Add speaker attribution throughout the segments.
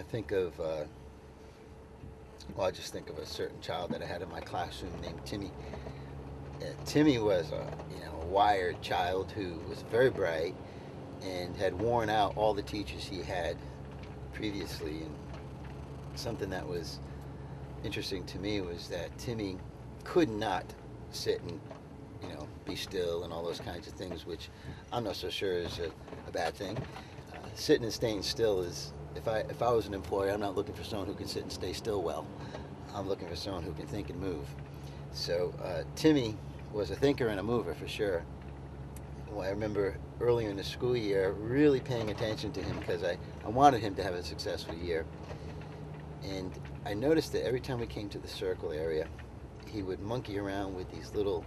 Speaker 1: think of, well, I just think of a certain child that I had in my classroom named Timmy. Timmy was a wired child who was very bright and had worn out all the teachers he had previously. And something that was interesting to me was that Timmy could not sit and be still and all those kinds of things, which I'm not so sure is a bad thing. Sitting and staying still is, if I was an employer, I'm not looking for someone who can sit and stay still well. I'm looking for someone who can think and move. So Timmy was a thinker and a mover for sure. Well, I remember earlier in the school year really paying attention to him because I wanted him to have a successful year. And I noticed that every time we came to the circle area, he would monkey around with these little,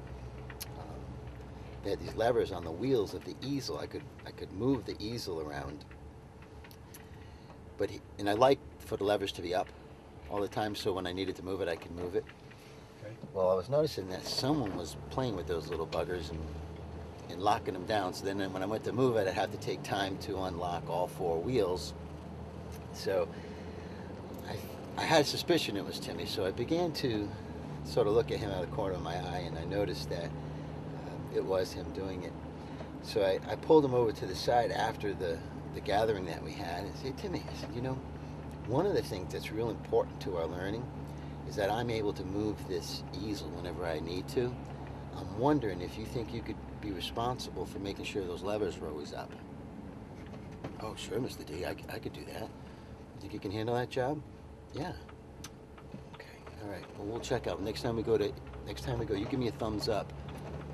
Speaker 1: they had these levers on the wheels of the easel. I could move the easel around. And I liked for the levers to be up all the time, so when I needed to move it, I could move it.
Speaker 2: Okay.
Speaker 1: Well, I was noticing that someone was playing with those little buggers and locking them down. So then when I went to move it, I'd have to take time to unlock all four wheels. So I had a suspicion it was Timmy, so I began to sort of look at him out of the corner of my eye, and I noticed that it was him doing it. So I pulled him over to the side after the gathering that we had and said, Timmy, I said, one of the things that's real important to our learning is that I'm able to move this easel whenever I need to. I'm wondering if you think you could be responsible for making sure those levers are always up. Oh, sure, Mr. D, I could do that. You think you can handle that job? Yeah. Okay, all right, well, we'll check out. Next time we go, you give me a thumbs up.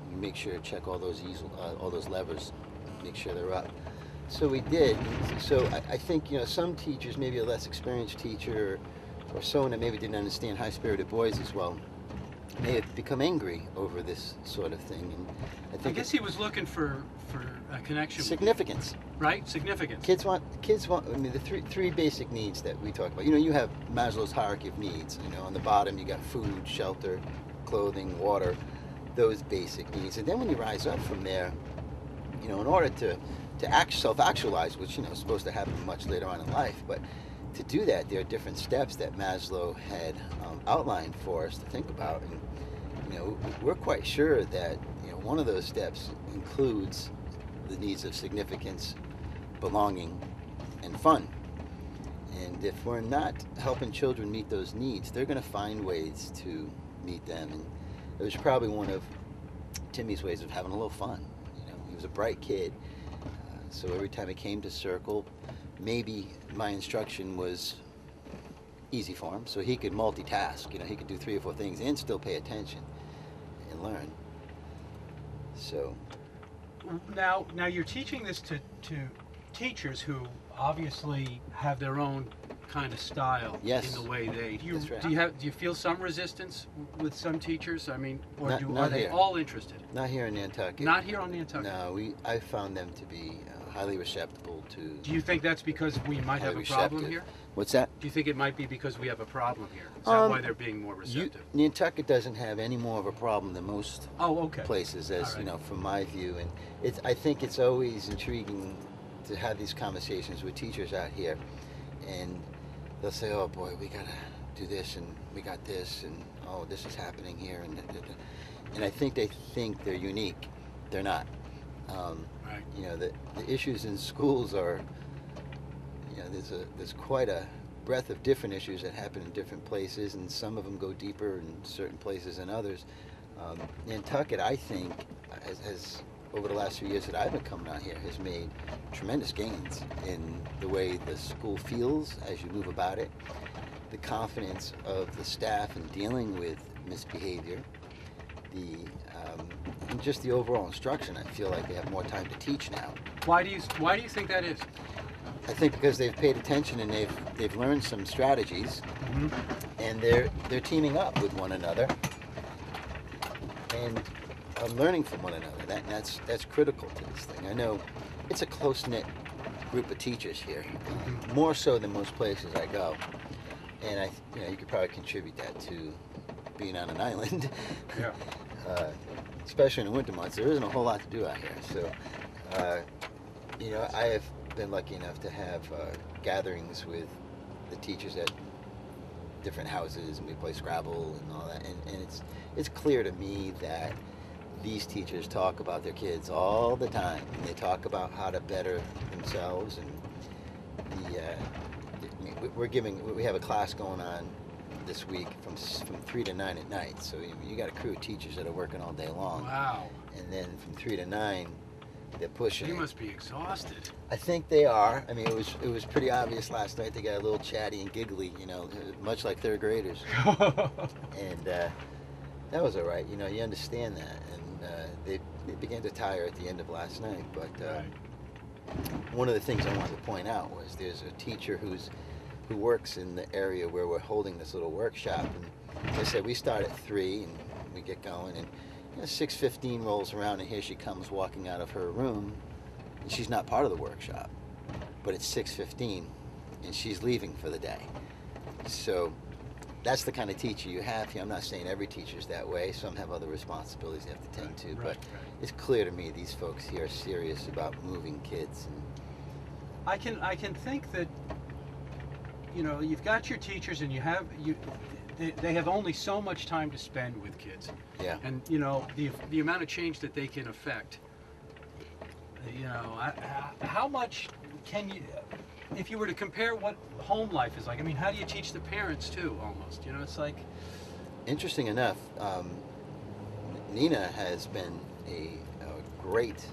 Speaker 1: You make sure to check all those all those levers, make sure they're up. So we did. So I think some teachers, maybe a less experienced teacher or someone that maybe didn't understand high-spirited boys as well, may have become angry over this sort of thing. And
Speaker 2: I guess he was looking for a connection.
Speaker 1: Significance.
Speaker 2: Right? Significance.
Speaker 1: Kids want. I mean, the three basic needs that we talk about. You have Maslow's hierarchy of needs. On the bottom you got food, shelter, clothing, water, those basic needs. And then when you rise up from there, in order to self-actualize, which is supposed to happen much later on in life, but to do that, there are different steps that Maslow had outlined for us to think about. And we're quite sure that one of those steps includes the needs of significance, belonging, and fun. And if we're not helping children meet those needs, they're going to find ways to meet them. And it was probably one of Timmy's ways of having a little fun. He was a bright kid, so every time he came to circle, maybe my instruction was easy for him, so he could multitask. He could do 3 or 4 things and still pay attention and learn. So
Speaker 2: now you're teaching this to teachers who obviously have their own kind of style.
Speaker 1: Yes.
Speaker 2: In the way they
Speaker 1: That's right.
Speaker 2: do you feel some resistance with some teachers? I mean, or
Speaker 1: Not
Speaker 2: are they
Speaker 1: here.
Speaker 2: all interested?
Speaker 1: Not here in Nantucket.
Speaker 2: Not here on Nantucket.
Speaker 1: No, I found them to be highly receptive to.
Speaker 2: Do you think that's because we might have a problem here?
Speaker 1: What's that?
Speaker 2: Do you think it might be because we have a problem here? Is that why they're being more receptive?
Speaker 1: Nantucket doesn't have any more of a problem than most
Speaker 2: Okay.
Speaker 1: places, as
Speaker 2: All right.
Speaker 1: from my view. And I think it's always intriguing to have these conversations with teachers out here, and they'll say, "Oh boy, we gotta do this, and we got this, and oh, this is happening here," and I think they think they're unique. They're not.
Speaker 2: Right.
Speaker 1: The issues in schools are, there's quite a breadth of different issues that happen in different places, and some of them go deeper in certain places than others. Nantucket, I think, has over the last few years that I've been coming out here, has made tremendous gains in the way the school feels as you move about it, the confidence of the staff in dealing with misbehavior, and just the overall instruction. I feel like they have more time to teach now.
Speaker 2: Why do you think that is?
Speaker 1: I think because they've paid attention and they've learned some strategies, and they're teaming up with one another and learning from one another. That's critical to this thing. I know it's a close-knit group of teachers here, more so than most places I go, and you could probably contribute that to being on an island.
Speaker 2: Yeah.
Speaker 1: Especially in the winter months, there isn't a whole lot to do out here. So, I have been lucky enough to have gatherings with the teachers at different houses, and we play Scrabble and all that. And it's clear to me that these teachers talk about their kids all the time, and they talk about how to better themselves. And we have a class going on this week from 3 to 9 at night. So you got a crew of teachers that are working all day long.
Speaker 2: Wow.
Speaker 1: And then from 3 to 9, they're pushing.
Speaker 2: You
Speaker 1: it.
Speaker 2: must be exhausted.
Speaker 1: I think they are. I mean, it was pretty obvious last night. They got a little chatty and giggly, much like third graders. And that was all right. You understand that. And they began to tire at the end of last night. But
Speaker 2: Right.
Speaker 1: one of the things I wanted to point out was there's a teacher who works in the area where we're holding this little workshop. And as I said, we start at 3 and we get going. And 6:15 rolls around, and here she comes walking out of her room. And she's not part of the workshop, but it's 6:15, and she's leaving for the day. So that's the kind of teacher you have here. I'm not saying every teacher's that way. Some have other responsibilities they have to tend to,
Speaker 2: Right,
Speaker 1: but
Speaker 2: right.
Speaker 1: it's clear to me these folks here are serious about moving kids. And
Speaker 2: I can think that you've got your teachers, and they have only so much time to spend with kids.
Speaker 1: yeah,
Speaker 2: And the amount of change that they can affect. How much can you, if you were to compare what home life is like? I mean, how do you teach the parents too? Almost, it's like.
Speaker 1: interesting enough, Nina has been a great.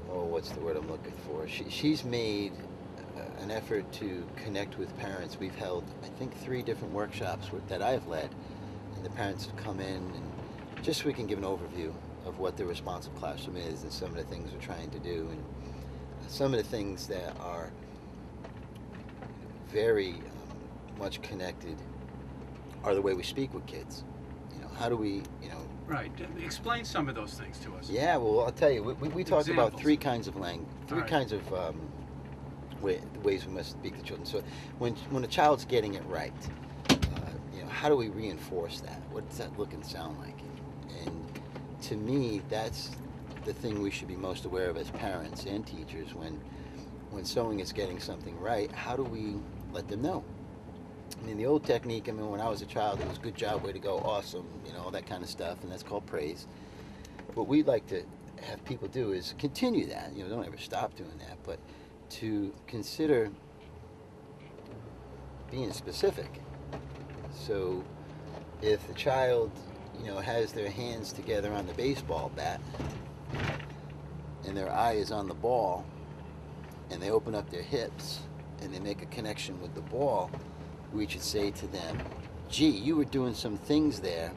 Speaker 1: What's the word I'm looking for? She's made an effort to connect with parents. We've held, I think, 3 different workshops that I've led, and the parents have come in, and just so we can give an overview of what the responsive classroom is and some of the things we're trying to do. And some of the things that are very much connected are the way we speak with kids. How do we,
Speaker 2: Right. Explain some of those things to us.
Speaker 1: Yeah, well, I'll tell you, we talked about
Speaker 2: Examples.
Speaker 1: 3 kinds of language, 3
Speaker 2: Right.
Speaker 1: kinds of ways we must speak to children. So when a child's getting it right, how do we reinforce that? What does that look and sound like? And to me, that's the thing we should be most aware of as parents and teachers. When someone is getting something right, how do we let them know? I mean, the old technique, when I was a child, it was good job, way to go, awesome, all that kind of stuff, and that's called praise. What we'd like to have people do is continue that. Don't ever stop doing that, but to consider being specific. So if the child, has their hands together on the baseball bat and their eye is on the ball, and they open up their hips and they make a connection with the ball, we should say to them, gee, you were doing some things there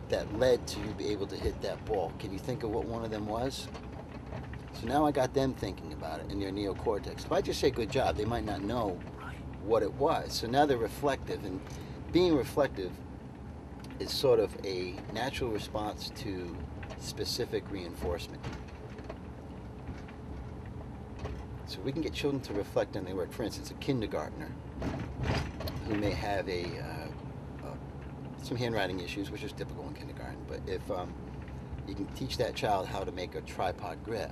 Speaker 1: that led to you be able to hit that ball. Can you think of what one of them was? So now I got them thinking about it in their neocortex. If I just say good job, they might not know what it was. So now they're reflective, and being reflective is sort of a natural response to specific reinforcement. So we can get children to reflect on their work. For instance, a kindergartner who may have some handwriting issues, which is typical in kindergarten, but if you can teach that child how to make a tripod grip,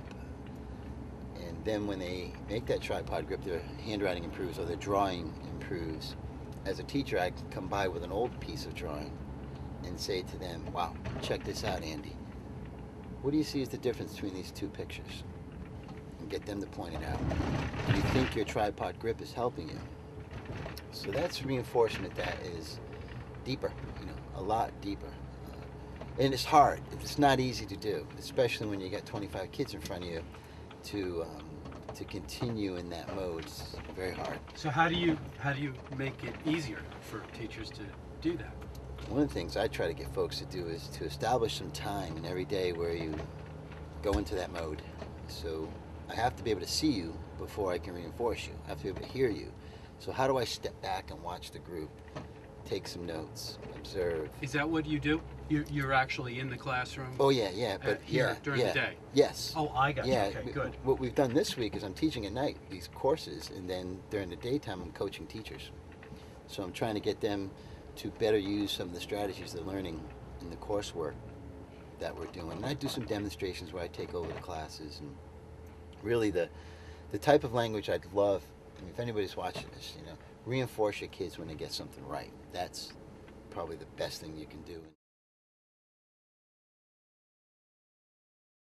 Speaker 1: and then when they make that tripod grip, their handwriting improves or their drawing improves. As a teacher, I can come by with an old piece of drawing and say to them, wow, check this out, Andy. What do you see as the difference between these 2 pictures? And get them to point it out. Do you think your tripod grip is helping you? So that's reinforcement that is deeper, a lot deeper. And it's hard. It's not easy to do, especially when you got 25 kids in front of you to continue in that mode. It's very hard.
Speaker 2: So how do you make it easier for teachers to do that?
Speaker 1: One of the things I try to get folks to do is to establish some time in every day where you go into that mode. So I have to be able to see you before I can reinforce you. I have to be able to hear you. So how do I step back and watch the group, take some notes, observe?
Speaker 2: Is that what you do? You're actually in the classroom?
Speaker 1: Oh yeah, but
Speaker 2: here during the day?
Speaker 1: Yes.
Speaker 2: Oh, I got you.
Speaker 1: Yeah.
Speaker 2: Okay, good.
Speaker 1: What we've done this week is I'm teaching at night these courses, and then during the daytime I'm coaching teachers. So I'm trying to get them to better use some of the strategies they're learning in the coursework that we're doing. And I do some demonstrations where I take over the classes, and really the type of language I'd love I mean, if anybody's watching this, reinforce your kids when they get something right. That's probably the best thing you can do.